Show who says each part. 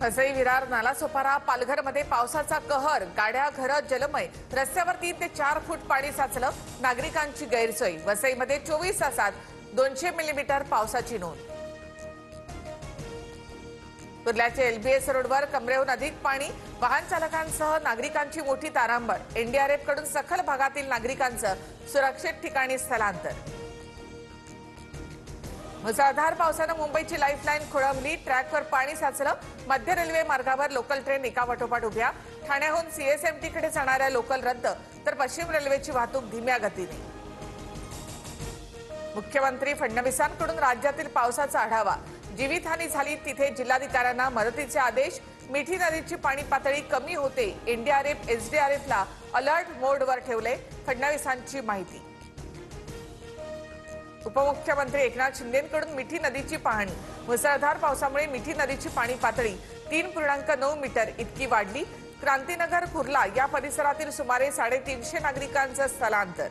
Speaker 1: वसई, विरार, नालासोपारा, पालघरमध्ये पावसाचा कहर. गाड्या, घरं जलमय. रस्त्यावर 3 ते 4 फूट पाणी साचलं. नागरिकांची गैरसोय. वसईमध्ये 24 तासात 200 मिलीमीटर पावसाची नोंद. कुर्ल्याच्या एलबीएस रोडवर कमरेहून अधिक पाणी. वाहन चालकांसह नागरिकांची मोठी तारांबळ. एनडीआरएफ कडून सखल भागातील नागरिकांचं सुरक्षित ठिकाणी स्थलांतर. मुसळधार पावसानं मुंबईची लाईफलाईन खोळंबली. ट्रॅकवर पाणी साचलं. मध्य रेल्वे मार्गावर लोकल ट्रेन एकापाठोपाठ उभ्या. ठाण्याहून सीएसएमटीकडे जाणाऱ्या लोकल रद्द, तर पश्चिम रेल्वेची वाहतूक धीम्या गतीने. मुख्यमंत्री फडणवीसांकडून राज्यातील पावसाचा आढावा. जीवितहानी झाली तिथे जिल्हाधिकाऱ्यांना मदतीचे आदेश. मिठी नदीची पाणी पातळी कमी होते. एनडीआरएफ एसडीआरएफला अलर्ट मोडवर ठेवले. फडणवीसांची माहिती. उपमुख्यमंत्री एकनाथ शिंदेंकडून मिठी नदीची पाहणी. मुसळधार पावसामुळे मिठी नदीची पाणी पातळी 3.9 मीटर इतकी वाढली. क्रांतीनगर, कुर्ला या परिसरातील सुमारे 350 नागरिकांचं स्थलांतर.